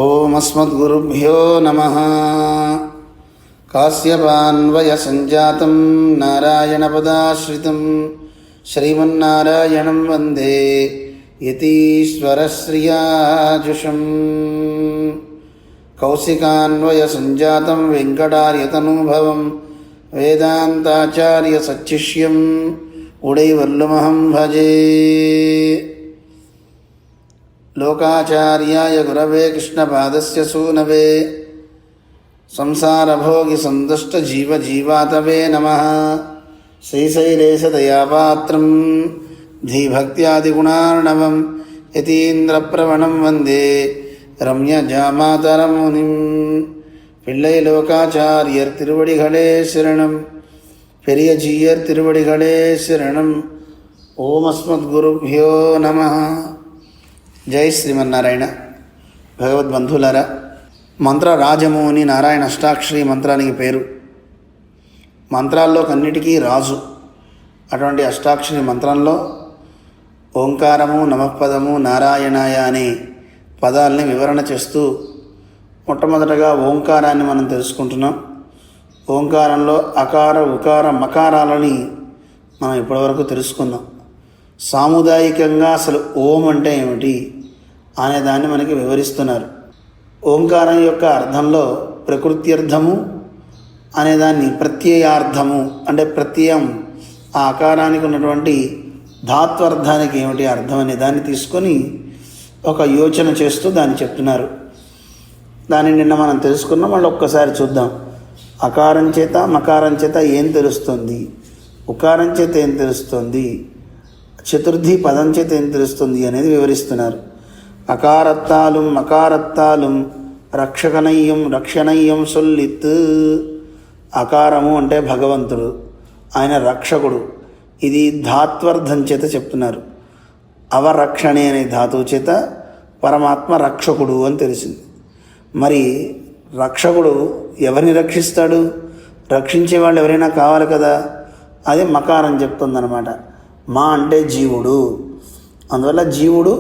ఓం అస్మద్గురుభ్యో నమః. కాశ్యపాన్వయ సంజాతం నారాయణపదాశ్రితం శ్రీమన్నారాయణం వందే యతీశ్వరశ్రియాజుషం. కౌశికాన్వయ సంజాతం వెంకటార్యతనూభవం వేదాంతాచార్య సచ్చిష్యం ఉడైవల్లుమహం భజే. లోకాచార్యాయ గురవే కృష్ణపాదస్య సూనవే సంసారభోగి సంతుష్ట జీవజీవాతవే నమః. శ్రీశైలేశదయాపాత్రం ధీభక్త్యాదిగుణార్ణవం యతీంద్రప్రవణం వందే రమ్యజామాతరం మునిం. பிள்ளை லோகாச்சாரியர் திருவடிகளே சரணம், பெரிய ஜீயர் திருவடிகளே சரணம். ఓం అస్మద్గురుభ్యో నమః. జై శ్రీమన్నారాయణ. భగవద్బంధులారా, మంత్ర రాజము అని నారాయణ అష్టాక్షరి మంత్రానికి పేరు. మంత్రాల్లో కన్నిటికీ రాజు. అటువంటి అష్టాక్షరి మంత్రంలో ఓంకారము, నమఃపదము, నారాయణాయ అనే పదాలని వివరణ చేస్తూ మొట్టమొదటగా ఓంకారాన్ని మనం తెలుసుకుంటున్నాం. ఓంకారంలో అకార, ఉకార, మకారాలని మనం ఇప్పటివరకు తెలుసుకున్నాం. సాముదాయికంగా అసలు ఓం అంటే ఏమిటి అనే దాన్ని మనకి వివరిస్తున్నారు. ఓంకారం యొక్క అర్థంలో ప్రకృత్యర్థము అనేదాన్ని ప్రత్యయార్థము అంటే ప్రత్యయం, ఆ ఆకారానికి ఉన్నటువంటి ధాత్వర్థానికి ఏమిటి అర్థం అనే దాన్ని తీసుకొని ఒక యోచన చేస్తూ దాన్ని చెప్తున్నారు. దాన్ని నిన్న మనం తెలుసుకున్నాం, మళ్ళీ ఒక్కసారి చూద్దాం. అకారం చేత మకారం చేత ఏం తెలుస్తుంది, ఉకారం చేత ఏం తెలుస్తుంది, చతుర్థి పదం చేత ఏం తెలుస్తుంది అనేది వివరిస్తున్నారు. అకారత్తాలుం మకారత్తాలుం రక్షకనయ్యం రక్షణయ్యం సొల్లిత్. అకారము అంటే భగవంతుడు, ఆయన రక్షకుడు. ఇది ధాత్వర్థం చేత చెప్తున్నారు. అవరక్షణే అనే ధాతువు చేత పరమాత్మ రక్షకుడు అని తెలిసింది. మరి రక్షకుడు ఎవరిని రక్షిస్తాడు? రక్షించే వాళ్ళు ఎవరైనా కావాలి కదా, అది మకారం చెప్తుందన్నమాట. మా అంటే జీవుడు, అందువల్ల జీవుడు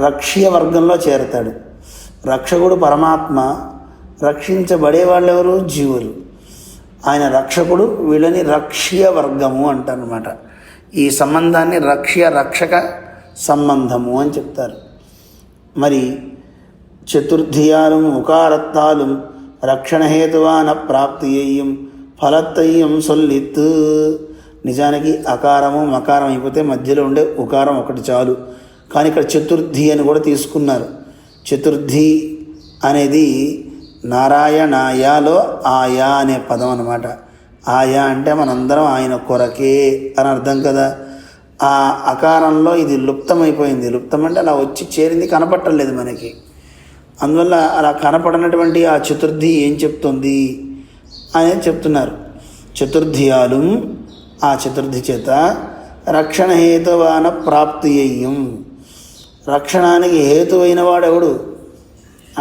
రక్ష్య వర్గంలో చేరతాడు. రక్షకుడు పరమాత్మ, రక్షించబడే వాళ్ళు ఎవరు? జీవులు. ఆయన రక్షకుడు, వీళ్ళని రక్ష్య వర్గము అంటారనమాట. ఈ సంబంధాన్ని రక్షక సంబంధము అని చెప్తారు. మరి చతుర్థియాలు ఉకారత్తాలు రక్షణహేతువాన ప్రాప్తియ్యం ఫలత్తయ్యం సొల్లిత్. నిజానికి అకారము మకారం అయిపోతే మధ్యలో ఉండే ఉకారం ఒకటి చాలు, కానీ ఇక్కడ చతుర్థి అని కూడా తీసుకున్నారు. చతుర్థి అనేది నారాయణాయాలో ఆయా అనే పదం అన్నమాట. ఆయా అంటే మనందరం ఆయన కొరకే అని అర్థం కదా. ఆ అకారంలో ఇది లుప్తమైపోయింది. లుప్తం అంటే అలా వచ్చి చేరింది, కనపట్టలేదు మనకి. అందువల్ల అలా కనపడనటువంటి ఆ చతుర్థి ఏం చెప్తుంది అనేది చెప్తున్నారు. చతుర్థియాలు, ఆ చతుర్థి చేత రక్షణ హేతువాన ప్రాప్తియ్యం. రక్షణానికి హేతువైన వాడెవడు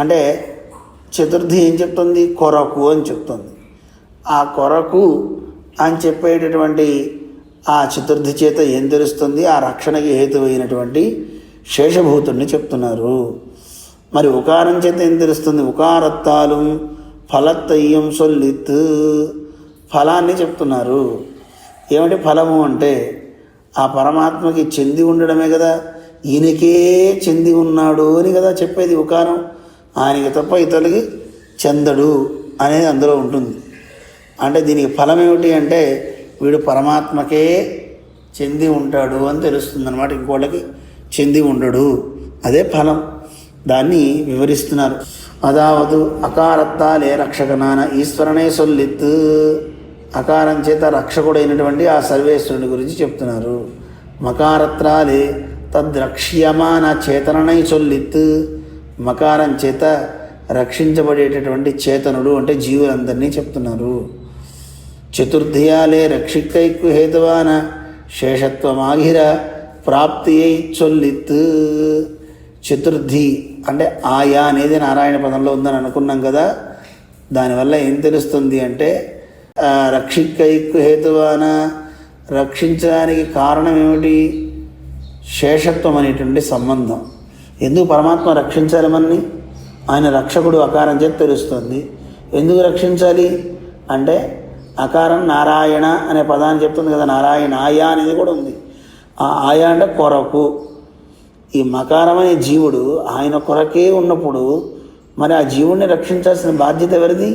అంటే చతుర్థి ఏం చెప్తుంది? కొరకు అని చెప్తుంది. ఆ కొరకు అని చెప్పేటటువంటి ఆ చతుర్థి చేత ఏం తెలుస్తుంది? ఆ రక్షణకి హేతువైనటువంటి శేషభూతుడిని చెప్తున్నారు. మరి ఉకారం చేత ఏం తెలుస్తుంది? ఉకారత్తాలు ఫలత్తయ్యం సొల్లిత్. ఫలాన్ని చెప్తున్నారు. ఏమిటి ఫలము అంటే ఆ పరమాత్మకి చెంది ఉండడమే కదా. ఈయనకే చెంది ఉన్నాడు అని కదా చెప్పేది ఉకారం. ఆయనకి తప్ప ఇతరులకి చెందడు అనేది అందులో ఉంటుంది. అంటే దీనికి ఫలం ఏమిటి అంటే వీడు పరమాత్మకే చెంది ఉంటాడు అని తెలుస్తుంది అన్నమాట. ఇంకోళ్ళకి చెంది ఉండడు, అదే ఫలం. దాన్ని వివరిస్తున్నారు. అదావదు అకారత్తాలే రక్షకనాన ఈశ్వరనే సొల్లిత్. అకారం చేత రక్షకుడైనటువంటి ఆ సర్వేశ్వరుని గురించి చెప్తున్నారు. మకారత్రాలే తద్రక్ష్యమాన చేతననై సొల్లిత్. మకారం చేత రక్షించబడేటటువంటి చేతనుడు అంటే జీవులందరినీ చెప్తున్నారు. చతుర్థియాలే రక్షికైక్కు హేతువాన శేషత్వమాగిర ప్రాప్తి అయి చొల్లిత్. చతుర్థి అంటే ఆయా అనేది నారాయణ పదంలో ఉందని అనుకున్నాం కదా. దానివల్ల ఏం తెలుస్తుంది అంటే రక్షికైక్కు హేతువాన, రక్షించడానికి కారణం ఏమిటి? శేషత్వం అనేటువంటి సంబంధం. ఎందుకు పరమాత్మ రక్షించాలి మనని? ఆయన రక్షకుడు అకారం చేత తెలుస్తుంది. ఎందుకు రక్షించాలి అంటే అకారం నారాయణ అనే పదాన్ని చెప్తుంది కదా, నారాయణ ఆయా అనేది కూడా ఉంది. ఆ ఆయా అంటే కొరకు. ఈ మకారం అనే జీవుడు ఆయన కొరకే ఉన్నప్పుడు మరి ఆ జీవుడిని రక్షించాల్సిన బాధ్యత ఎవరిది?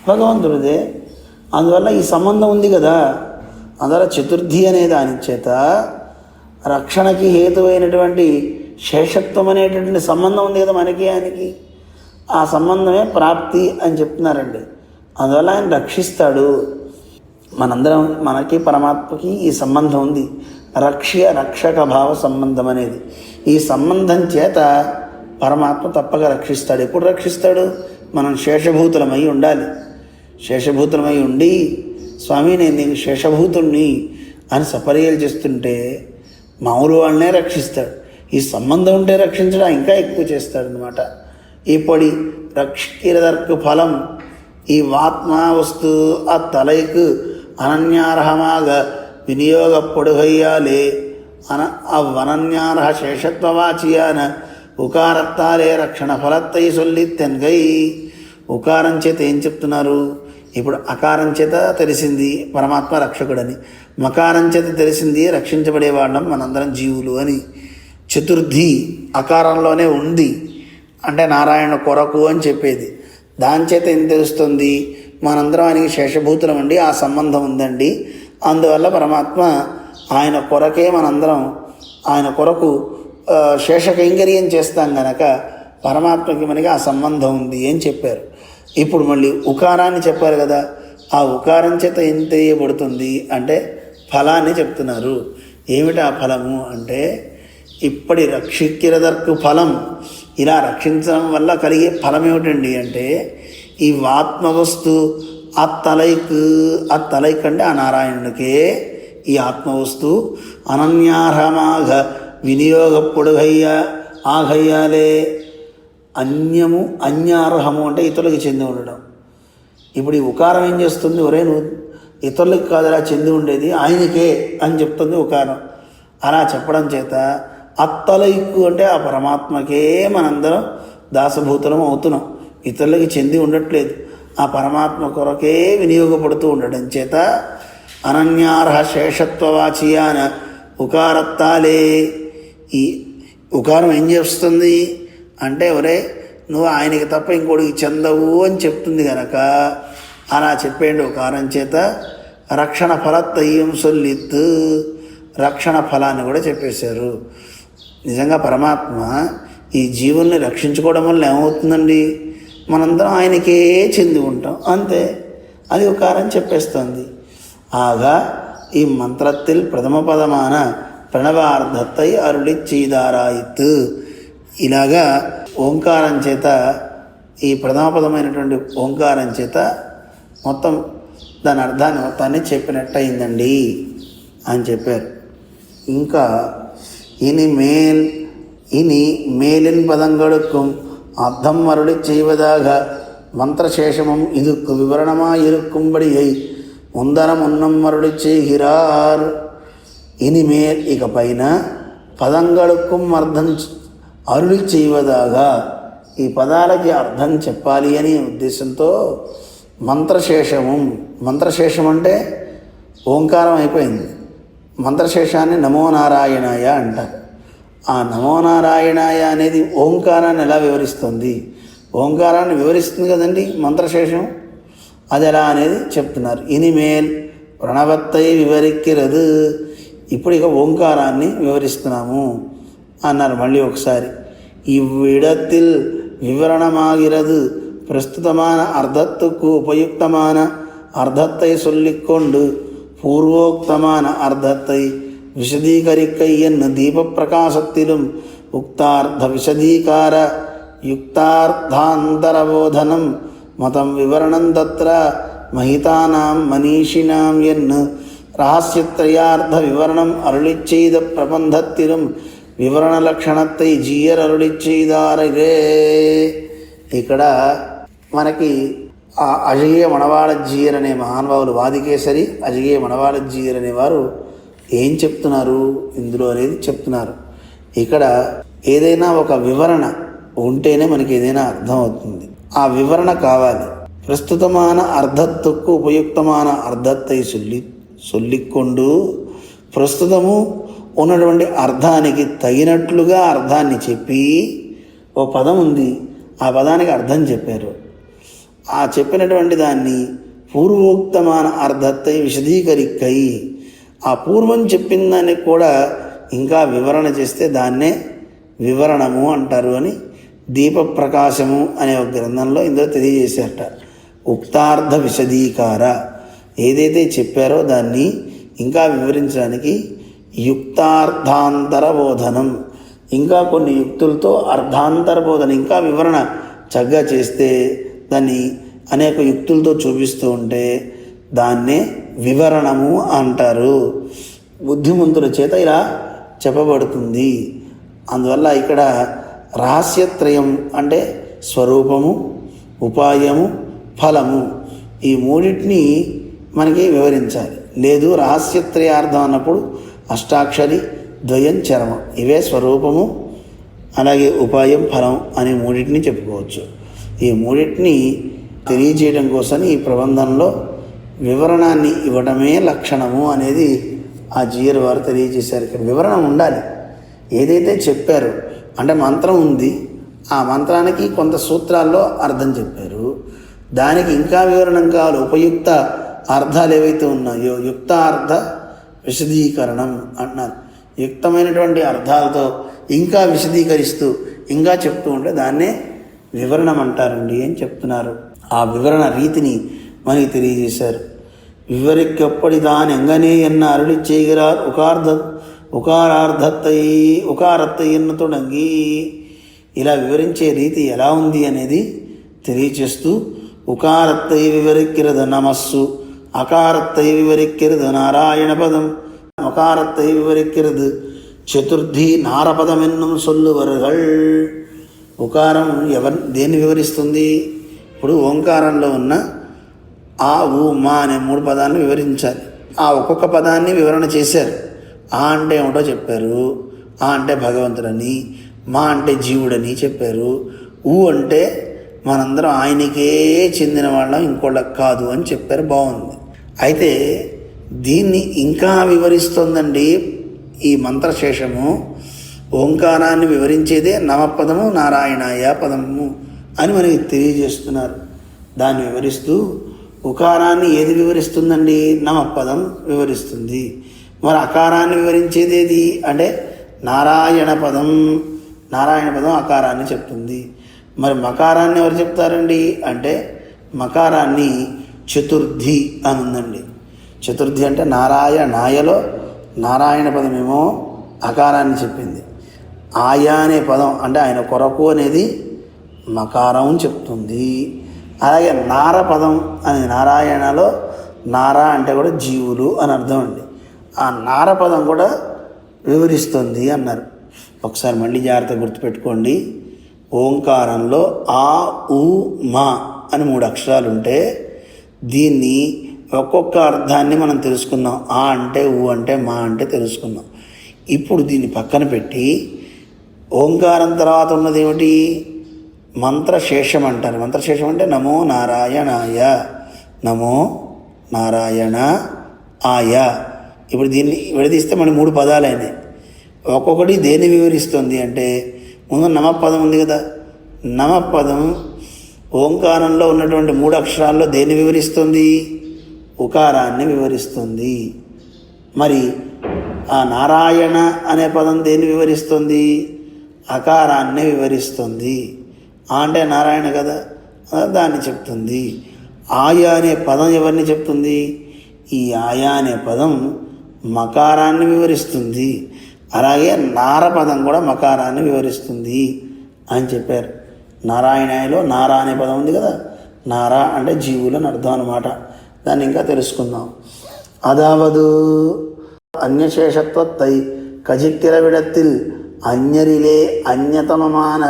భగవంతుడిదే. అందువల్ల ఈ సంబంధం ఉంది కదా. అందువల్ల చతుర్థి అనే దాని చేత రక్షణకి హేతువైనటువంటి శేషత్వం అనేటటువంటి సంబంధం ఉంది కదా మనకి ఆయనకి. ఆ సంబంధమే ప్రాప్తి అని చెప్తున్నారండి. అందువల్ల ఆయన రక్షిస్తాడు. మనందరం మనకి పరమాత్మకి ఈ సంబంధం ఉంది. రక్షక భావ సంబంధం అనేది. ఈ సంబంధం చేత పరమాత్మ తప్పక రక్షిస్తాడు. ఎప్పుడు రక్షిస్తాడు? మనం శేషభూతులమై ఉండాలి. శేషభూతులమై ఉండి స్వామి నేను నీకు శేషభూతుణ్ణి అని సపర్యలు చేస్తుంటే మామూలు వాళ్ళనే రక్షిస్తాడు. ఈ సంబంధం ఉంటే రక్షించడం ఇంకా ఎక్కువ చేస్తాడనమాట. இப்படி ரட்சிக்கிறதற்கு பலம் இவ்வாத்மா வஸ்து அத்தலைக்கு அனன்யார்ஹமாக விநியோகப்படுகையாலே அவ்வனன்யார்ஹ சேஷத்வவாச்சியான ఉకారత్తాలే రక్షణ ఫలత్తై సొల్లిత్తెన్గై. ఉకారం చేత ఏం చెప్తున్నారు? ఇప్పుడు అకారం చేత తెలిసింది పరమాత్మ రక్షకుడని, మకారం చేత తెలిసింది రక్షించబడేవాళ్ళం మనందరం జీవులు అని. చతుర్థి అకారంలోనే ఉంది అంటే నారాయణ కొరకు అని చెప్పేది. దాని చేత ఏం తెలుస్తుంది? మనందరం ఆయనకి శేషభూతులం అండి, ఆ సంబంధం ఉందండి. అందువల్ల పరమాత్మ ఆయన కొరకే మనందరం ఆయన కొరకు శేషకైంకర్యం చేస్తాం గనక పరమాత్మకి మనకి ఆ సంబంధం ఉంది అని చెప్పారు. ఇప్పుడు మళ్ళీ ఉకారాన్ని చెప్పారు కదా. ఆ ఉకారం చేత ఏం తెలియబడుతుంది అంటే ఫలాన్ని చెప్తున్నారు. ఏమిటి ఆ ఫలము అంటే ఇప్పటి రక్షిక్కిరదర్కు ఫలం. ఇలా రక్షించడం వల్ల కలిగే ఫలం ఏమిటండి అంటే ఈ ఆత్మవస్తు అత్తలైక్ అంటే ఆ నారాయణునికే ఈ ఆత్మవస్తు అనన్యార్హమాగ వినియోగపొడుగయ్యా ఆగయ్యాలే. అన్యార్హము అంటే ఇతరులకి చెంది ఉండడం. ఇప్పుడు ఈ ఉకారం ఏం చేస్తుంది? ఒరే నువ్వు ఇతరులకి కాదురా చెంది ఉండేది ఆయనకే అని చెప్తుంది ఉకారం. అలా చెప్పడం చేత అత్తలైక్కు అంటే ఆ పరమాత్మకే మనందరం దాసభూతులం అవుతున్నాం. ఇతరులకి చెంది ఉండట్లేదు, ఆ పరమాత్మ కొరకే వినియోగపడుతూ ఉండడం చేత అనన్యార్హ శేషత్వవాచియాన ఉకారత్తాలే. ఈ ఉకారం ఏం చేస్తుంది అంటే ఒరే నువ్వు ఆయనకి తప్ప ఇంకోటికి చెందవు అని చెప్తుంది కనుక అలా చెప్పేయండి. ఉకారం చేత రక్షణ ఫలత్తయ్యం సొల్లిత్, రక్షణ ఫలాన్ని కూడా చెప్పేశారు. నిజంగా పరమాత్మ ఈ జీవుల్ని రక్షించుకోవడం వల్ల ఏమవుతుందండి? మనందరం ఆయనకే చెంది ఉంటాం అంతే. అది ఉకారం చెప్పేస్తుంది. ఆగా ఈ మంత్రத்தில் ప్రథమ పదమాన ప్రణవార్థத்தை అరుళి చీదారాయిత్. ఇలాగా ఓంకారం చేత ఈ ప్రథమ పదమైనటువంటి ఓంకారం చేత మొత్తం దాని అర్థాన్ని మొత్తాన్ని చెప్పినట్టయిందండి అని చెప్పారు. ఇంకా இனி மேலின் பதங்களுக்கும் அர்த்தம் அருளி செய்வதாக மந்திரசேஷமும் இதுக்கு விவரணமாயிருக்கும்படியை ముందరం ఉన్నం అరుళి చేయిరార్. ఇనిమేల్ ఇక పైన పదంగళకు అర్థం అరుళి చేయవదాగా ఈ పదాలకి అర్థం చెప్పాలి అనే ఉద్దేశంతో మంత్రశేషం అంటే ఓంకారం అయిపోయింది. మంత్రశేషాన్ని నమో నారాయణాయ అంటారు. ఆ నమో నారాయణాయ అనేది ఓంకారాన్ని ఎలా వివరిస్తుంది? ఓంకారాన్ని వివరిస్తుంది కదండి మంత్రశేషం. అది ఎలా అనేది చెప్తున్నారు. ఇనిమేల్ ప్రణవత్తై వివరిక్కిరదు. ఇప్పుడు ఇక ఓంకారాన్ని వివరిస్తున్నాము అన్నారు మళ్ళీ ఒకసారి. ఇవ్విడத்தில் వివరణమాగిరదు ప్రస్తుతமான అర్థத்துக்கு ఉపయుక్తமான అర్థத்தை சொல்லிக்கொண்டு பூர்வோக்தமான அர்த்தத்தை விசதீகரிக்கை என்ன தீப பிரகாசத்திலும் உக்தார்த்த விசதீகார யுக்தார்த்தாந்தரபோதனம் மதம் விவரணம் தத்ர மகிதானாம் மனீஷினாம் என்ன ரகசியத்ரயார்த்த விவரணம் அருளிச் செய்த பிரபந்தத்திலும் వివరణ లక్షణத்தை జీయర్ అరుళిச் செய்தாரே. ఇక్కడ మనకి ఆ అజగేయ మణవాళజ్జీయర్ అనే మహానుభావులు వాదికేసరి అజగేయ మణవాళజ్జీయర్ అనేవారు ఏం చెప్తున్నారు ఇందులో అనేది చెప్తున్నారు. ఇక్కడ ఏదైనా ఒక వివరణ ఉంటేనే మనకి ఏదైనా అర్థం అవుతుంది. ఆ వివరణ కావాలి. ప్రస్తుతமான అర్థத்துக்கு ఉపయుక్తமான అర్థத்தை சொல்லிக்கொண்டு ప్రస్తుతము ఉన్నటువంటి అర్థానికి తగినట్లుగా అర్థాన్ని చెప్పి, ఓ పదం ఉంది, ఆ పదానికి అర్థం చెప్పారు. ఆ చెప్పినటువంటి దాన్ని పూర్వోక్తமான అర్థத்தை విశదీకరిక్కై, ఆ పూర్వం చెప్పిన దానికి కూడా ఇంకా వివరణ చేస్తే దాన్నే వివరణము అంటారు అని దీప ప్రకాశము అనే ఒక గ్రంథంలో ఇందులో తెలియజేశారట. ఉక్తార్థ విశదీకార, ఏదైతే చెప్పారో దాన్ని ఇంకా వివరించడానికి యుక్తార్థాంతర బోధనం, ఇంకా కొన్ని యుక్తులతో అర్థాంతర బోధన, ఇంకా వివరణ చక్కగా చేస్తే, దాన్ని అనేక యుక్తులతో చూపిస్తూ ఉంటే దాన్నే వివరణము అంటారు. బుద్ధిమంతుల చేత ఇలా చెప్పబడుతుంది. అందువల్ల ఇక్కడ రహస్యత్రయం అంటే స్వరూపము, ఉపాయము, ఫలము, ఈ మూడింటిని మనకి వివరించాలి. లేదు రహస్యత్రయార్థం అన్నప్పుడు అష్టాక్షరి, ద్వయం, చరమం, ఇవే స్వరూపము, అలాగే ఉపాయం, ఫలం అనే మూడింటిని చెప్పుకోవచ్చు. ఈ మూడింటిని తెలియజేయడం కోసం ఈ ప్రబంధంలో వివరణాన్ని ఇవ్వడమే లక్షణము అనేది ఆ జీయర్ వారు తెలియజేశారు. ఇక్కడ వివరణ ఉండాలి. ఏదైతే చెప్పారో అంటే మంత్రం ఉంది, ఆ మంత్రానికి కొంత సూత్రాల్లో అర్థం చెప్పారు, దానికి ఇంకా వివరణం కావాలి. ఉపయుక్త అర్థాలు ఏవైతే ఉన్నాయో యుక్తార్థ విశదీకరణం అన్నారు. యుక్తమైనటువంటి అర్థాలతో ఇంకా విశదీకరిస్తూ ఇంకా చెప్తూ ఉంటే దాన్నే వివరణం అంటారండి అని చెప్తున్నారు. ఆ వివరణ రీతిని మనకి తెలియజేశారు. వివరిக்கப்பడిదాన్ ఎంగనే ఎన్న అరుళి చేయగరార్ ఉకారత్తై ఎన్న తొడంగి, ఇలా వివరించే రీతి ఎలా ఉంది అనేది తెలియచేస్తూ, ఉకారత్తై వివరిక్కిరదు నమస్సు, అకారత్తై వివరిక్కిరదు నారాయణ పదం, మకారత్తై వివరిక్కిరదు చతుర్థి నారపదం ఎన్నం సొల్లువరుగల్. ఉకారం దేన్ని వివరిస్తుంది? ఇప్పుడు ఓంకారంలో ఉన్న ఆ, ఊ, మా అనే 3 పదాలను వివరించాలి. ఆ ఒక్కొక్క పదాన్ని వివరణ చేశారు. ఆ అంటే ఏమిటో చెప్పారు, ఆ అంటే భగవంతుడని, మా అంటే జీవుడని చెప్పారు, ఊ అంటే మనందరం ఆయనకే చెందిన వాళ్ళం, ఇంకోళ్ళకి కాదు అని చెప్పారు. బాగుంది. అయితే దీన్ని ఇంకా వివరిస్తుందండి ఈ మంత్రశేషము. ఓంకారాన్ని వివరించేదే నమపదము, నారాయణాయ పదము అని మనకి తెలియజేస్తున్నారు. దాన్ని వివరిస్తూ ఉకారాన్ని ఏది వివరిస్తుందండి? నమపదం వివరిస్తుంది. మరి అకారాన్ని వివరించేది ఏది అంటే నారాయణ పదం. నారాయణ పదం అకారాన్ని చెప్తుంది. మరి మకారాన్ని ఎవరు చెప్తారండి అంటే మకారాన్ని చతుర్థి అని ఉందండి. చతుర్థి అంటే నారాయణాయలో నారాయణ పదమేమో అకారాన్ని చెప్పింది. ఆయా అనే పదం అంటే ఆయన కొరకు అనేది మకారం చెప్తుంది. అలాగే నార పదం అని నారాయణలో నారా అంటే కూడా జీవులు అని అర్థం అండి. ఆ నార పదం కూడా వివరిస్తుంది అన్నారు. ఒకసారి మళ్ళీ జాగ్రత్తగా గుర్తుపెట్టుకోండి. ఓంకారంలో ఆ, ఉ, మా అని 3 అక్షరాలు ఉంటే దీన్ని ఒక్కొక్క అర్థాన్ని మనం తెలుసుకుందాం. ఆ అంటే, ఊ అంటే, మా అంటే తెలుసుకుందాం. ఇప్పుడు దీన్ని పక్కన పెట్టి ఓంకారం తర్వాత ఉన్నది ఏమిటి? మంత్రశేషం అంటారు. మంత్రశేషం అంటే నమో నారాయణాయ, నమో నారాయణ ఆయ. ఇప్పుడు దీన్ని విడదీస్తే మన 3 పదాలు అయినాయి. ఒక్కొక్కటి దేన్ని వివరిస్తుంది అంటే ముందు నమపదం ఉంది కదా, నమపదం ఓంకారంలో ఉన్నటువంటి 3 అక్షరాల్లో దేన్ని వివరిస్తుంది? ఉకారాన్ని వివరిస్తుంది. మరి ఆ నారాయణ అనే పదం దేన్ని వివరిస్తుంది? అకారాన్ని వివరిస్తుంది. ఆ అంటే నారాయణ కదా, దాన్ని చెప్తుంది. ఆయా అనే పదం ఎవరిని చెప్తుంది? ఈ ఆయా అనే పదం మకారాన్ని వివరిస్తుంది. అలాగే నార పదం కూడా మకారాన్ని వివరిస్తుంది అని చెప్పారు. నారాయణలో నారా అనే పదం ఉంది కదా, నారా అంటే జీవులు అని అర్థం అన్నమాట. దాన్ని ఇంకా తెలుసుకుందాం. అదావదు అన్యశేషత్వத்தை கஜிக்கிற விடத்தில் அந்நரிலே அந்நதமமான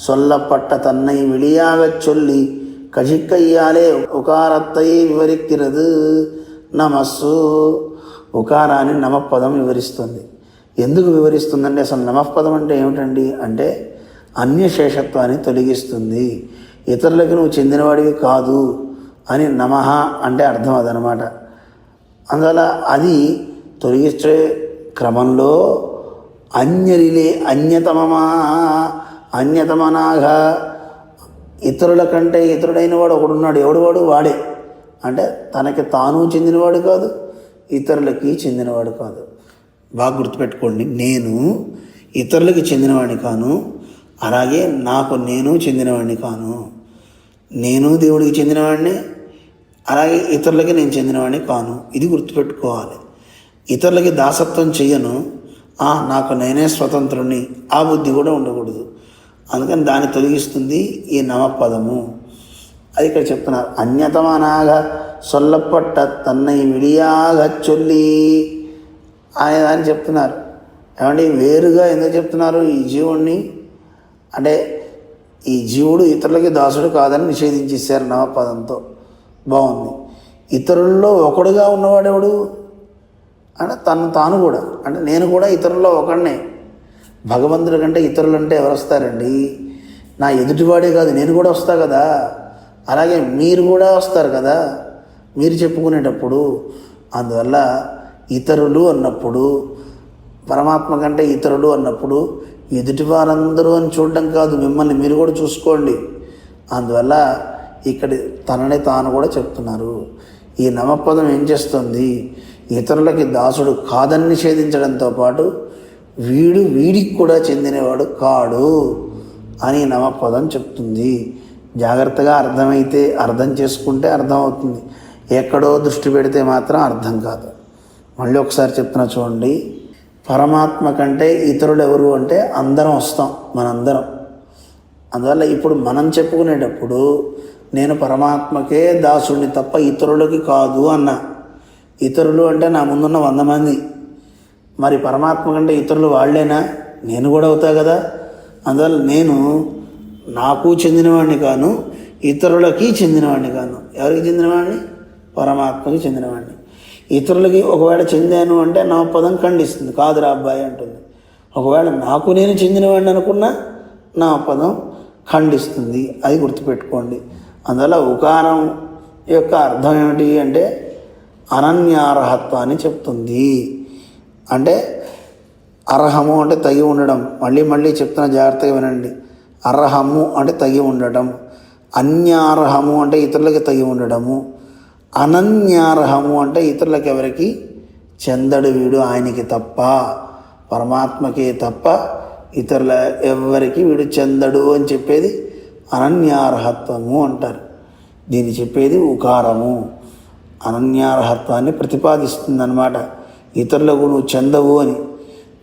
சொல்லப்பட்ட தன்னை வெளியாகச் சொல்லி కజిక్కయ్యాలే ఉకారత్తై వివరిక్కిరదు నమస్సు. ఉకారాన్ని నమపదం వివరిస్తుంది. ఎందుకు వివరిస్తుందండి? అసలు నమపదం అంటే ఏమిటండి అంటే అన్యశేషత్వాన్ని తొలగిస్తుంది. ఇతరులకి నువ్వు చెందినవాడివి కాదు అని నమః అంటే అర్థం అదనమాట. అందువల్ల అది తొలగించే క్రమంలో అన్యరిలే అన్యతమనాగా ఇతరుల కంటే ఇతరుడైన వాడు ఒకడున్నాడు. ఎవడు వాడే అంటే తనకి తాను చెందినవాడు కాదు, ఇతరులకి చెందినవాడు కాదు. బాగా గుర్తుపెట్టుకోండి, నేను ఇతరులకి చెందినవాడిని కాను, అలాగే నాకు నేను చెందినవాడిని కాను. నేను దేవుడికి చెందినవాడిని, అలాగే ఇతరులకి నేను చెందినవాడిని కాను. ఇది గుర్తుపెట్టుకోవాలి. ఇతరులకి దాసత్వం చెయ్యను, నాకు నేనే స్వతంత్రుని, ఆ బుద్ధి కూడా ఉండకూడదు. అందుకని దాన్ని తొలగిస్తుంది ఈ నవపదము. అది ఇక్కడ చెప్తున్నారు. అన్యతమనాగా సొల్లపట్ట తన్నై విడియాగా చొల్లి ఆయన అని చెప్తున్నారు. ఏమంటే వేరుగా ఎందుకు చెప్తున్నారు ఈ జీవుణ్ణి అంటే ఈ జీవుడు ఇతరులకి దాసుడు కాదని నిషేధించేశారు నవపదంతో. బాగుంది. ఇతరుల్లో ఒకడుగా ఉన్నవాడెవడు అంటే తాను కూడా, అంటే నేను కూడా ఇతరుల్లో ఒకడినే. భగవంతుడి కంటే ఇతరులు అంటే ఎవరు వస్తారండి? నా ఎదుటివాడే కాదు, నేను కూడా వస్తా కదా. అలాగే మీరు కూడా వస్తారు కదా మీరు చెప్పుకునేటప్పుడు. అందువల్ల ఇతరులు అన్నప్పుడు, పరమాత్మ కంటే ఇతరులు అన్నప్పుడు ఎదుటి వారందరూ అని చూడడం కాదు, మిమ్మల్ని మీరు కూడా చూసుకోండి. అందువల్ల ఇక్కడ తనని తాను కూడా చెప్తున్నారు. ఈ నవపదం ఏం చేస్తుంది? ఇతరులకి దాసుడు కాదని నిషేధించడంతో పాటు వీడికి కూడా చెందినవాడు కాడు అని నవపదం చెప్తుంది. జాగ్రత్తగా అర్థం చేసుకుంటే అర్థమవుతుంది. ఎక్కడో దృష్టి పెడితే మాత్రం అర్థం కాదు. మళ్ళీ ఒకసారి చెప్తున్నా చూడండి. పరమాత్మ కంటే ఇతరులు ఎవరు అంటే అందరం వస్తాం, మనందరం. అందువల్ల ఇప్పుడు మనం చెప్పుకునేటప్పుడు నేను పరమాత్మకే దాసుడిని తప్ప ఇతరులకి కాదు అన్నా. ఇతరులు అంటే నా ముందున్న 100 మంది. మరి పరమాత్మ కంటే ఇతరులు వాళ్ళేనా? నేను కూడా అవుతా కదా. అందువల్ల నేను నాకు చెందినవాడిని కాను, ఇతరులకి చెందినవాడిని కాను. ఎవరికి చెందినవాడిని? పరమాత్మకి చెందినవాడిని. ఇతరులకి ఒకవేళ చెందాను అంటే నా పదం ఖండిస్తుంది, కాదురా అబ్బాయి అంటుంది. ఒకవేళ నాకు నేను చెందినవాడిని అనుకున్నా నా పదం ఖండిస్తుంది. అది గుర్తుపెట్టుకోండి. అందువల్ల ఉకారం యొక్క అర్థం ఏమిటి అంటే అనన్యార్హత్వాన్ని చెప్తుంది. అంటే అర్హము అంటే తగి ఉండడం. మళ్ళీ చెప్తున్న జాగ్రత్తగా వినండి. అర్హము అంటే తగి ఉండటం, అన్యార్హము అంటే ఇతరులకి తగి ఉండడము, అనన్యార్హము అంటే ఇతరులకు ఎవరికి చెందడు వీడు ఆయనకి తప్ప, పరమాత్మకే తప్ప ఇతరుల ఎవరికి వీడు చెందడు అని చెప్పేది అనన్యార్హత్వము అంటారు. దీన్ని చెప్పేది ఉకారము. అనన్యార్హత్వాన్ని ప్రతిపాదిస్తుందన్నమాట. ఇతరులకు నువ్వు చెందవు అని.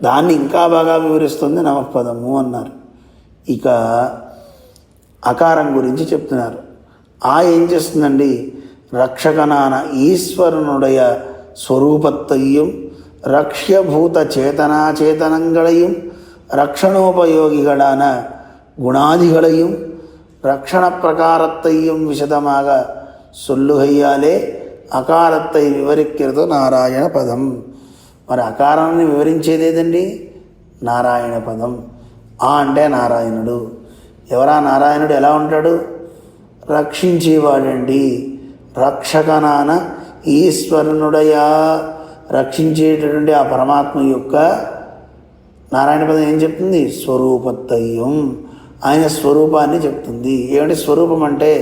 దాన్ని ఇంకా బాగా వివరిస్తుంది నవపదము అన్నారు. ఇక అకారం గురించి చెప్తున్నారు. ఏం చేస్తుందండి? రక్షకనాన ఈశ్వరనుடைய ஸ்வரூபத்தையும் ரக்ஷ்யபூத சேதனாச்சேதனங்களையும் ரக்ஷணோபயோகிகளான குணாதிகளையும் ரக்ஷண பிரகாரத்தையும் விசதமாக சொல்லுகையாலே అకారத்தை వివరిక్கிறது నారాయణ పదం. మరి అకారాన్ని వివరించేదేదండి? నారాయణ పదం. అంటే నారాయణుడు. ఎవరా నారాయణుడు? ఎలా ఉంటాడు? రక్షించేవాడండి. రక్షకనాన ఈశ్వరునుడయా, రక్షించేటటువంటి ఆ పరమాత్మ యొక్క నారాయణ పదం ఏం చెప్తుంది? స్వరూపత్తయ్యం, ఆయన స్వరూపాన్ని చెప్తుంది. ఏమిటి స్వరూపం అంటే?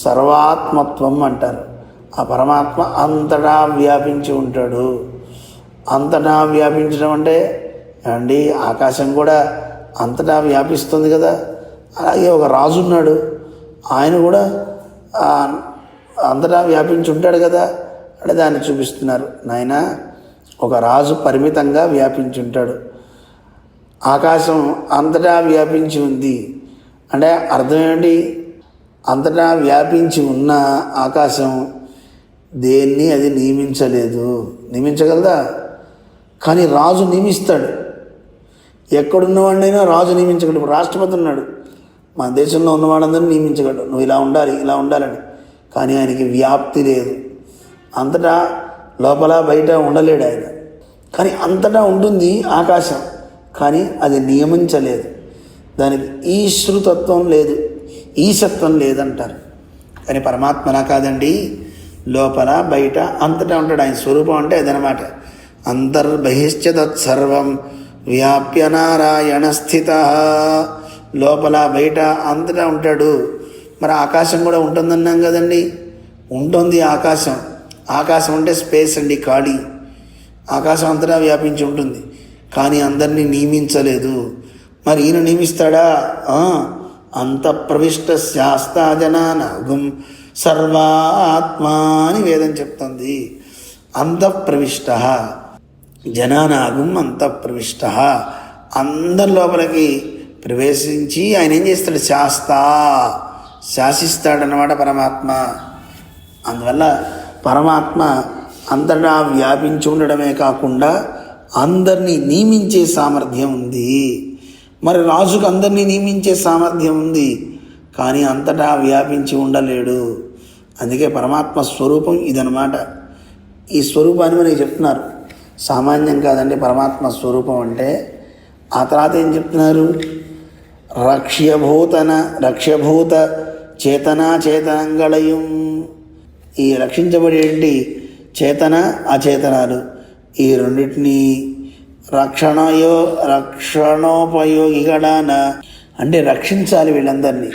సర్వాత్మత్వం అంటారు. ఆ పరమాత్మ అంతటా వ్యాపించి ఉంటాడు. అంతటా వ్యాపించడం అంటే అండి ఆకాశం కూడా అంతటా వ్యాపిస్తుంది కదా. అలాగే ఒక రాజు ఉన్నాడు, ఆయన కూడా అంతటా వ్యాపించి ఉంటాడు కదా. అంటే దాన్ని చూపిస్తున్నారు. నాయన ఒక రాజు పరిమితంగా వ్యాపించి ఉంటాడు, ఆకాశం అంతటా వ్యాపించి ఉంది అంటే అర్థం ఏంటి? అంతటా వ్యాపించి ఉన్న ఆకాశం దేన్ని అది నియమించలేదు. నియమించగలదా? కానీ రాజు నియమిస్తాడు. ఎక్కడున్నవాడినైనా రాజు నియమించగలడు. ఇప్పుడు రాష్ట్రపతి ఉన్నాడు, మన దేశంలో ఉన్నవాడందరినీ నియమించగలడు, నువ్వు ఇలా ఉండాలి ఇలా ఉండాలని. కానీ ఆయనకి వ్యాప్తి లేదు. అంతటా లోపల బయట ఉండలేడు ఆయన. కానీ అంతటా ఉంటుంది ఆకాశం, కానీ అది నియమించలేదు. దానికి ఈశ్రుతత్వం లేదు, ఈశత్వం లేదంటారు. కానీ పరమాత్మలా కాదండి, లోపల బయట అంతటా ఉంటాడు. ఆయన స్వరూపం అంటే అదనమాట. అంతర్బహిశ్చ తత్సర్వం వ్యాప్య నారాయణ స్థిత. లోపల బయట అంతటా ఉంటాడు. మరి ఆకాశం కూడా ఉంటుందన్నాం కదండి, ఉంటుంది ఆకాశం. ఆకాశం అంటే స్పేస్ అండి, ఖాళీ. ఆకాశం అంతటా వ్యాపించి ఉంటుంది, కానీ అందరినీ నియమించలేదు. మరి ఈయన నియమిస్తాడా? అంతఃప్రవిష్ట శాస్తా జనానాగుం సర్వాత్మా అని వేదం చెప్తుంది. అంతఃప్రవిష్ట జనానాగుం అంతఃప్రవిష్ట, అందరి లోపలికి ప్రవేశించి ఆయన ఏం చేస్తాడు? శాసిస్తాడన్నమాట పరమాత్మ. అందువల్ల పరమాత్మ అంతటా వ్యాపించి ఉండడమే కాకుండా అందరినీ నియమించే సామర్థ్యం ఉంది. మరి రాజుకు అందరినీ నియమించే సామర్థ్యం ఉంది, కానీ అంతటా వ్యాపించి ఉండలేడు. అందుకే పరమాత్మ స్వరూపం ఇదనమాట. ఈ స్వరూపాన్ని మనకి చెప్తున్నారు, సామాన్యం కాదండి పరమాత్మ స్వరూపం అంటే. ఆ తర్వాత ఏం చెప్తున్నారు? రక్ష్యభూత చేతనాచేతనంగళయం. ఈ రక్షించబడేటి చేతన అచేతనాలు, ఈ రెండింటినీ రక్షణోపయోగిగడాన అంటే రక్షించాలి. వీళ్ళందరినీ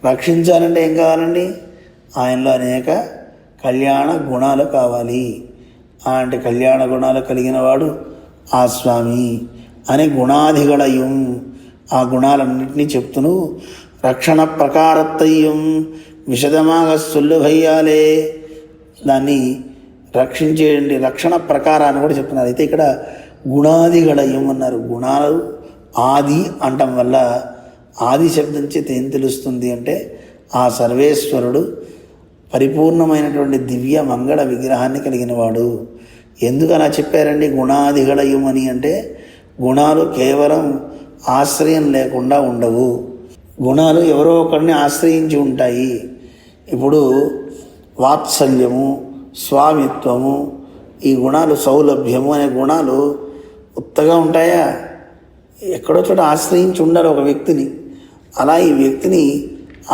రక్షించాలంటే ఏం కావాలండి? ఆయనలో అనేక కళ్యాణ గుణాలు కావాలి. అంటే కళ్యాణ గుణాలు కలిగిన వాడు ఆ స్వామి అనే గుణాధిగళయం. ఆ గుణాలన్నింటినీ చెప్తును. రక్షణ ప్రకారత్తయ్యం విశదమాగా సొల్లుభయ్యాలే, దాన్ని రక్షించేయండి. రక్షణ ప్రకారాన్ని కూడా చెప్తున్నారు. అయితే ఇక్కడ గుణాదిగళయం అన్నారు. గుణాలు ఆది అంటం వల్ల ఆది శబ్దం చేత ఏం తెలుస్తుంది అంటే ఆ సర్వేశ్వరుడు పరిపూర్ణమైనటువంటి దివ్య మంగళ విగ్రహాన్ని కలిగినవాడు. ఎందుకు అలా చెప్పారండి గుణాదిగళయం అని అంటే? గుణాలు కేవలం ఆశ్రయం లేకుండా ఉండవు. గుణాలు ఎవరో ఒకరిని ఆశ్రయించి ఉంటాయి. ఇప్పుడు వాత్సల్యము, స్వామిత్వము, ఈ గుణాలు, సౌలభ్యము అనే గుణాలు ఉత్తగా ఉంటాయా? ఎక్కడో చోట ఆశ్రయించి ఉండాలి ఒక వ్యక్తిని. అలా ఈ వ్యక్తిని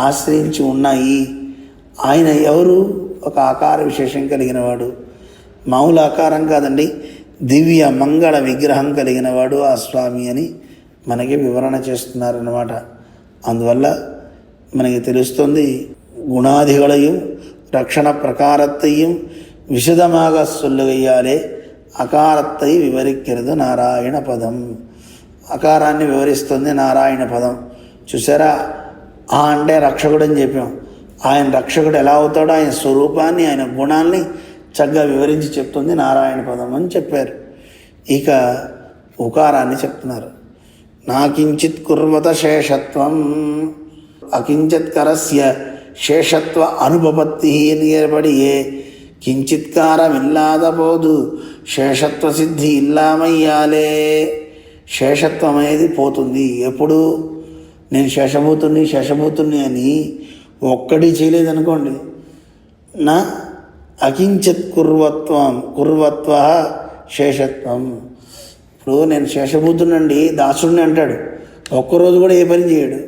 ఆశ్రయించి ఉన్నాయి. ఆయన ఎవరు? ఒక ఆకార విశేషం కలిగిన వాడు. మామూలు ఆకారం కాదండి, దివ్య మంగళ విగ్రహం కలిగిన వాడు ఆ స్వామి అని మనకి వివరణ చేస్తున్నారన్నమాట. అందువల్ల మనకి తెలుస్తుంది గుణాధిగళయం రక్షణ ప్రకారత్తయ్యం విశదమాగా సొల్లుగయ్యాలే అకారత్తై వివరిక్கிறது నారాయణ పదం. అకారాన్ని వివరిస్తుంది నారాయణ పదం. చూసారా? ఆ అంటే రక్షకుడు అని చెప్పాం. ఆయన రక్షకుడు ఎలా అవుతాడో ఆయన స్వరూపాన్ని, ఆయన గుణాన్ని చక్కగా వివరించి చెప్తుంది నారాయణ పదం అని చెప్పారు. ఇక ఉకారాన్ని చెప్తున్నారు. నాకించిత్ కుర్వత శేషత్వం అకించిత్కరస్య శేషత్వ అనుపపత్తి అని ఏర్పడియే కించిత్కారమిల్లాద పోదు శేషత్వ సిద్ధి ఇల్లామయ్యాలే. శేషత్వం అనేది పోతుంది ఎప్పుడు? నేను శేషభూతుణ్ణి అని ఒక్కటి చేయలేదనుకోండి. నా అకించిత్ కుర్వత్వ శేషత్వం. ఇప్పుడు నేను శేషభూతునండి, దాసుడిని అంటాడు, ఒక్కరోజు కూడా ఏ పని చేయడు,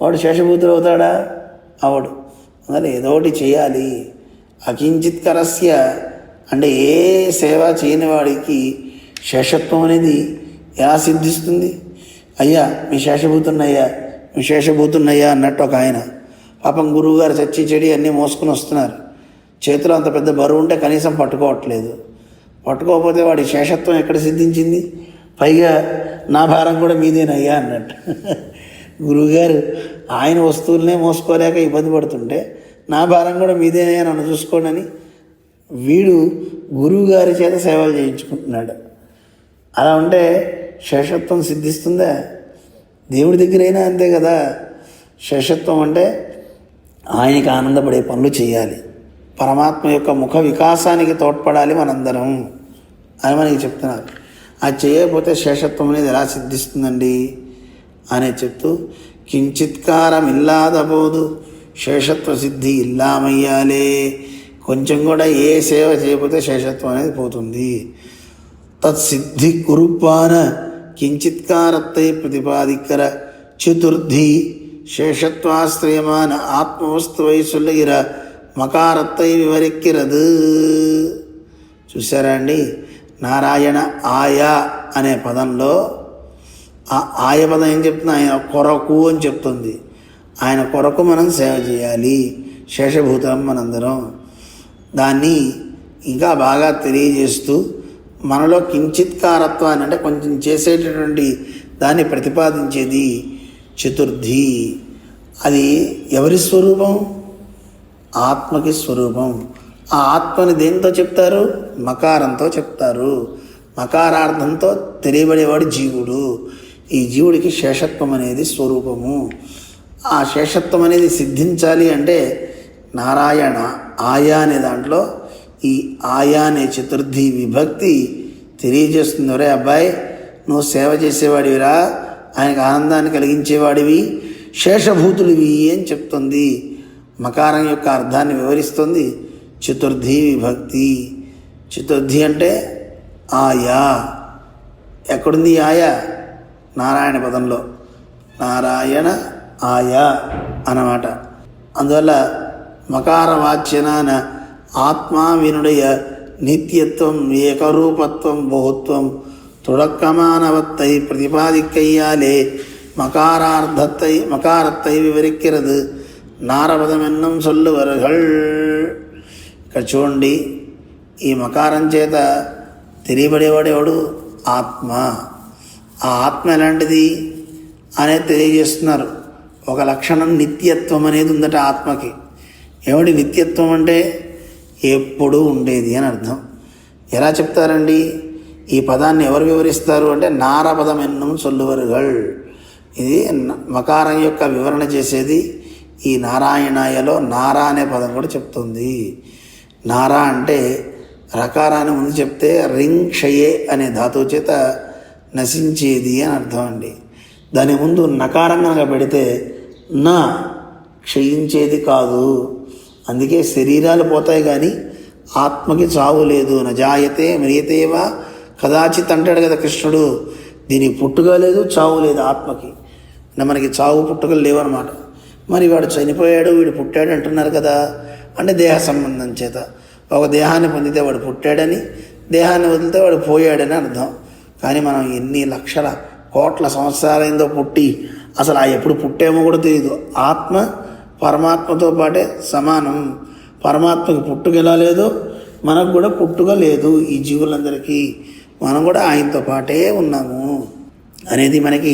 వాడు శేషభూతుడు అవుతాడా? అవడు. అందువల్ల ఏదో ఒకటి చేయాలి. అకించిత్కరస్య అంటే ఏ సేవ చేయని వాడికి శేషత్వం అనేది ఎలా సిద్ధిస్తుంది? అయ్యా మీ శేషభూతున్నయ్యా అన్నట్టు ఒక ఆయన పాపం గురువుగారు చచ్చి చెడి అన్నీ మోసుకుని వస్తున్నారు. చేతిలో అంత పెద్ద బరువు ఉంటే కనీసం పట్టుకోవట్లేదు. పట్టుకోకపోతే వాడి శేషత్వం ఎక్కడ సిద్ధించింది? పైగా నా భారం కూడా మీదేనయ్యా అన్నట్టు. గురువుగారు ఆయన వస్తువులనే మోసుకోలేక ఇబ్బంది పడుతుంటే నా భారం కూడా మీదేనయ్యా, నన్ను చూసుకోండి అని వీడు గురువుగారి చేత సేవలు చేయించుకుంటున్నాడు. అలా ఉంటే శేషత్వం సిద్ధిస్తుందా? దేవుడి దగ్గరైనా అంతే కదా. శేషత్వం అంటే ఆయనకి ఆనందపడే పనులు చేయాలి, పరమాత్మ యొక్క ముఖ వికాసానికి తోడ్పడాలి మనందరం అని మనకి చెప్తున్నారు. అది చేయకపోతే శేషత్వం అనేది ఎలా సిద్ధిస్తుందండి అని చెప్తూ కించిత్కారం ఇల్లాదపోదు శేషత్వ సిద్ధి ఇల్లామయ్యాలే. కొంచెం కూడా ఏ సేవ చేయకపోతే శేషత్వం అనేది పోతుంది. తత్సిద్ధి కురుపాన కించిత్కారత్తై ప్రతిపాదికర చతుర్థి శேஷத்వాశ్రயமான ఆత్మవస్తువై சொல்லுகிற మకారத்தை వివరిక్கிறது. చూసారా అండి, నారాయణ ఆయా అనే పదంలో ఆ ఆయ పదం ఏం చెప్తుంది? ఆయన కొరకు అని చెప్తుంది. ఆయన కొరకు మనం సేవ చేయాలి, శేషభూతం మనందరం. దాన్ని ఇంకా బాగా తెలియజేస్తూ మనలో కించిత్కారత్వాన్ని, అంటే కొంచెం చేసేటటువంటి దాన్ని ప్రతిపాదించేది చతుర్థి. అది ఎవరి స్వరూపం? ఆత్మకి స్వరూపం. ఆ ఆత్మని దేంతో చెప్తారు? మకారంతో చెప్తారు. మకారార్థంతో తెలియబడేవాడు జీవుడు. ఈ జీవుడికి శేషత్వం అనేది స్వరూపము. ఆ శేషత్వం అనేది సిద్ధించాలి అంటే నారాయణ ఆయా అనే దాంట్లో ఈ ఆయా అనే చతుర్థి విభక్తి తెలియజేస్తుంది. ఒరే అబ్బాయి, నువ్వు సేవ చేసేవాడివిరా, ఆయనకు ఆనందాన్ని కలిగించేవాడివి, శేషభూతుడివి అని చెప్తుంది. మకారం యొక్క అర్థాన్ని వివరిస్తుంది చతుర్థి విభక్తి. చతుర్థి అంటే ఆయా. ఎక్కడుంది ఆయా? నారాయణ పదంలో. నారాయణ ఆయా అన్నమాట. అందువల్ల మకారవాచ్యనాన ఆత్మా వినుడయ నిత్యత్వం ఏకరూపత్వం బహుత్వం துடக்கமானவத்தை பிரதிபாதிக்கையாலே மகாரத்தை விவரிக்கிறது నారపదం ఎన్నం சொல்லுவர்கள். ఇక్కడ చూడండి, ఈ మకారం చేత తెలియబడేవాడేవాడు ఆత్మ. ఆ ఆత్మ ఎలాంటిది అనేది తెలియజేస్తున్నారు. ఒక లక్షణం నిత్యత్వం అనేది ఉందట ఆత్మకి. ఏమిటి నిత్యత్వం అంటే? ఎప్పుడూ ఉండేది అని అర్థం. ఎలా చెప్తారండి? ఈ పదాన్ని ఎవరు వివరిస్తారు అంటే నారపదం ఎన్నం సొల్లువరుగల్. ఇది మకారం యొక్క వివరణ చేసేది ఈ నారాయణాయలో నారా అనే పదం కూడా చెప్తుంది. నారా అంటే రకారాన్ని ముందు చెప్తే రింక్షయే అనే ధాతువు చేత నశించేది అని అర్థం అండి. దాని ముందు నకారం కనుక పెడితే నా క్షయించేది కాదు. అందుకే శరీరాలు పోతాయి కానీ ఆత్మకి చావు లేదు. నజాయతే మ్రియతేవా కదాచిత్ అంటాడు కదా కృష్ణుడు. దీనికి పుట్టుక లేదు, చావు లేదు ఆత్మకి. మనకి చావు పుట్టుకలు లేవన్నమాట. మరి వాడు చనిపోయాడు, వీడు పుట్టాడు అంటున్నారు కదా, అంటే దేహ సంబంధం చేత. ఒక దేహాన్ని పొందితే వాడు పుట్టాడని, దేహాన్ని వదిలితే వాడు పోయాడని అర్థం. కానీ మనం ఎన్ని లక్షల కోట్ల సంవత్సరాలైందో పుట్టి అసలు ఆ ఎప్పుడు పుట్టామో కూడా తెలియదు. ఆత్మ పరమాత్మతో పాటే సమానం. పరమాత్మకి పుట్టుక ఎలా లేదో మనకు కూడా పుట్టుక లేదు. ఈ జీవులందరికీ మనం కూడా ఆయనతో పాటే ఉన్నాము అనేది మనకి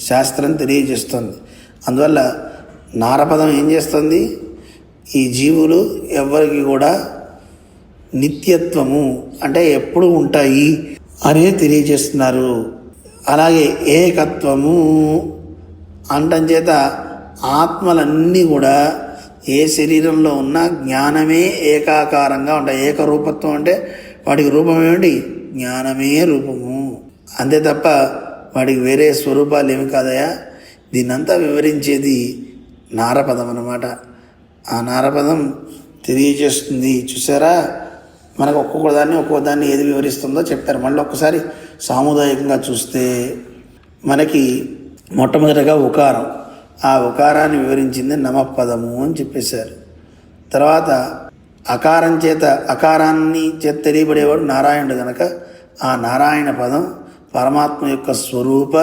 శాస్త్రం తెలియజేస్తుంది. అందువల్ల నారపదం ఏం చేస్తుంది? ఈ జీవులు ఎవరికి కూడా నిత్యత్వము అంటే ఎప్పుడు ఉంటాయి అనేది తెలియజేస్తున్నారు. అలాగే ఏకత్వము అంటం చేత ఆత్మలన్నీ కూడా ఏ శరీరంలో ఉన్నా జ్ఞానమే ఏకాకారంగా ఉంటాయి. ఏకరూపత్వం అంటే వాడికి రూపం ఏమిటి? జ్ఞానమే రూపము, అంతే తప్ప వాడికి వేరే స్వరూపాలు ఏమి కాదయా. దీన్నంతా వివరించేది నారపదం అన్నమాట. ఆ నారపదం తెలియజేస్తుంది. చూసారా, మనకు ఒక్కొక్క దాన్ని ఏది వివరిస్తుందో చెప్తారు. మళ్ళీ ఒక్కసారి సాముదాయికంగా చూస్తే మనకి మొట్టమొదటిగా ఉకారం. ఆ ఉకారాన్ని వివరించింది నమఃపదము అని చెప్పేశారు. తర్వాత అకారాన్ని చేత తెలియబడేవాడు నారాయణుడు కనుక ఆ నారాయణ పదం పరమాత్మ యొక్క స్వరూప,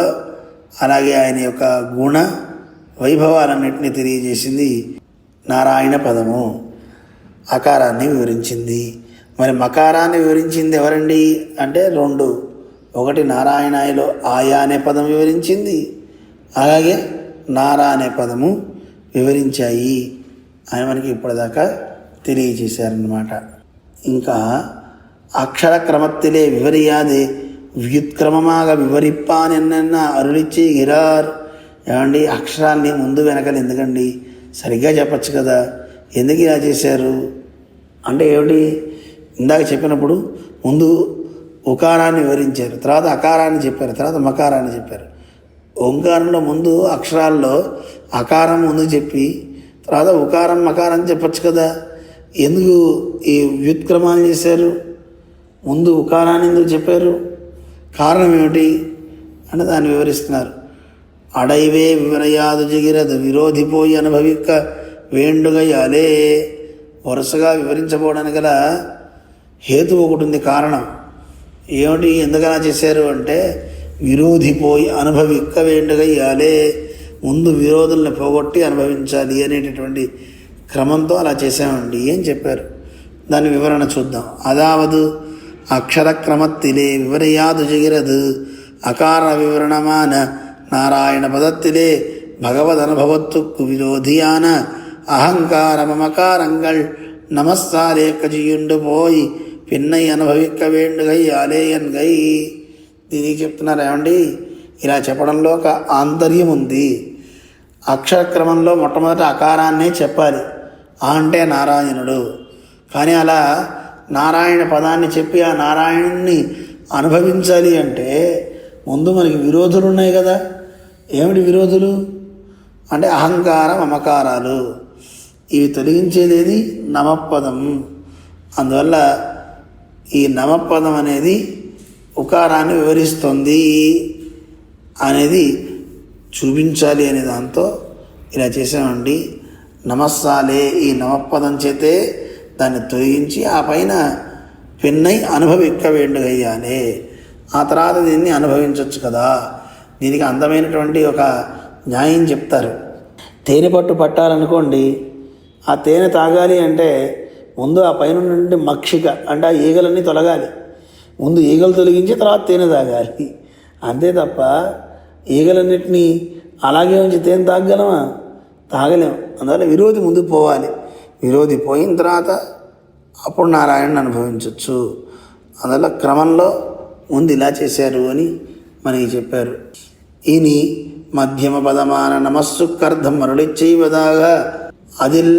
అలాగే ఆయన యొక్క గుణ వైభవాలన్నింటినీ తెలియజేసింది నారాయణ పదము. అకారాన్ని వివరించింది. మరి మకారాన్ని వివరించింది ఎవరండి అంటే రెండు. ఒకటి నారాయణాయలో ఆయా అనే పదం వివరించింది, అలాగే నారా అనే పదము వివరించాయి అని మనకి ఇప్పటిదాకా తెలియజేశారన్నమాట. ఇంకా అక్షర క్రమத்திலே వివరియాదే వ్యుత్క్రమమాగ వివరిప్పాన్ ఎన్న అరుళిచ్చి గిరార్. ఏమండి, అక్షరాన్ని ముందు వెనకలు ఎందుకండి? సరిగ్గా చెప్పచ్చు కదా, ఎందుకు ఇలా చేశారు అంటే ఏమిటి? ఇందాక చెప్పినప్పుడు ముందు ఉకారాన్ని వివరించారు, తర్వాత అకారాన్ని చెప్పారు, తర్వాత మకారాన్ని చెప్పారు. ఓంకారంలో ముందు అక్షరాల్లో అకారం ముందు చెప్పి తర్వాత ఉకారం మకారం చెప్పచ్చు కదా. ఎందుకు ఈ వ్యుత్క్రమాలు చేశారు? ముందు ఉకారాన్ని ఎందుకు చెప్పారు? కారణం ఏమిటి అంటే దాన్ని వివరిస్తున్నారు. அடைவே விவரையாது ஜிகிறது విరోధి పోయి అనుభవిక్క వేండుగయాలే. వరుసగా వివరించబోవడానికి గల హేతు ఒకటి ఉంది, కారణం ఏమిటి, ఎందుకలా చేశారు అంటే విరోధి పోయి అనుభవిక్క వేండుగయ్యాలే, ముందు విరోధుల్ని పోగొట్టి అనుభవించాలి అనేటటువంటి క్రమంతో అలా చేశామండి ఏం చెప్పారు, దాని వివరణ చూద్దాం. అదావదు అక్షరక్రమத்திலே వివరயாது ஜிகிறது அகார விவரணமான நாராயண பதத்திலே பகவத் அனுபவத்துக்கு விரோதியான அகங்கார மமகாரங்கள் நமஸ்தாலே கజియుండు పోయి పిన్నై అనుభవిక్క వేండుగయ్యాలే ఎన్గై. దీనికి చెప్తున్నారు ఏమండి, ఇలా చెప్పడంలో ఒక ఆంతర్యం ఉంది. అక్షరక్రమంలో మొట్టమొదటి అకారాన్నే చెప్పాలి, ఆ అంటే నారాయణుడు. కానీ అలా నారాయణ పదాన్ని చెప్పి ఆ నారాయణుణ్ణి అనుభవించాలి అంటే ముందు మనకి విరోధులు ఉన్నాయి కదా. ఏమిటి విరోధులు అంటే అహంకార మమకారాలు. ఇవి తొలగించేది నమపదం. అందువల్ల ఈ నమపదం అనేది ఉకారాన్ని వివరిస్తుంది అనేది చూపించాలి అనే దాంతో ఇలా చేసామండి. నమస్సాలే ఈ నమపదం చేతే దాన్ని తొలగించి ఆ పైన పెన్నై అనుభవిక్క వేండుగయ్యాలే, ఆ తర్వాత దీన్ని అనుభవించవచ్చు కదా. దీనికి అందమైనటువంటి ఒక న్యాయం చెప్తారు. తేనె పట్టు పట్టాలనుకోండి, ఆ తేనె తాగాలి అంటే ముందు ఆ పైన నుండి మక్షిక అంటే ఆ ఈగలన్నీ తొలగాలి. ముందు ఈగలు తొలగించి తర్వాత తేనె తాగాలి, అంతే తప్ప ఈగలన్నిటినీ అలాగే ఉంచి తేనె తాగగలమా? తాగలేము. అందువల్ల విరోధి ముందు పోవాలి. విరోధి పోయిన తర్వాత అప్పుడు నారాయణని అనుభవించవచ్చు. అందువల్ల క్రమంలో ముందు ఇలా చేశారు అని మనకి చెప్పారు. ఇని మధ్యమ పదమాన నమస్సుకర్థం అరుళిచ్చైవదాగా అదిల్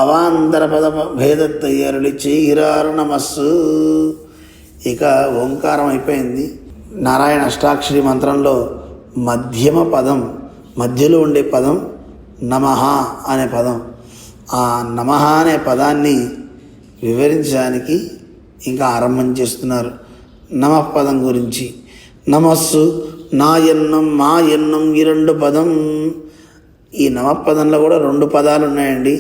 అవాంతర పద భేదత్తై అరుళిచ్చైరారు నమస్సు. ఇక ఓంకారం అయిపోయింది. నారాయణ అష్టాక్షరి మంత్రంలో మధ్యమ పదం, మధ్యలో ఉండే పదం నమః అనే పదం. ఆ నమః అనే పదాన్ని వివరించడానికి ఇంకా ఆరంభం చేస్తున్నారు నమః పదం గురించి. నమస్సు నా ఎన్నం మా ఎన్నం ఈ రెండు పదం. ఈ నమః పదంలో కూడా రెండు పదాలు ఉన్నాయండి.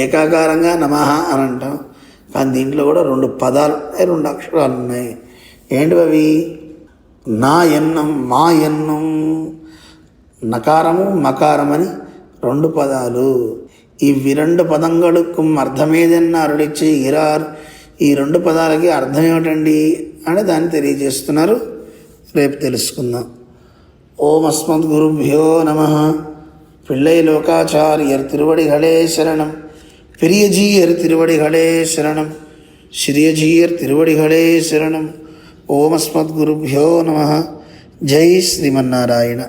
ఏకాకారంగా నమః అని అంటాం, కానీ దీంట్లో కూడా రెండు పదాలు ఉన్నాయి, రెండు అక్షరాలు ఉన్నాయి. ఏంటి అవి? నా ఎన్నం మా ఎన్నం, నకారము మకారమని రెండు పదాలు. ఇవి రెండు పదంగళకు అర్థమేదన్నా అరుడిచ్చే ఇరార్. ఈ రెండు పదాలకి అర్థం ఏమిటండి అని దాన్ని తెలియజేస్తున్నారు. రేపు తెలుసుకుందాం. ఓం అస్మద్ గురుభ్యో నమః. పిళ్ళై లోకాచార్యర్ తిరువడిகளே శరణం. பெரியஜீயர் திருவடிகளே శరణం. శ్రీయజీయర్ తిరువడిகளே శరణం. ఓం అస్మద్ గురుభ్యో నమః. జై శ్రీమన్నారాయణ.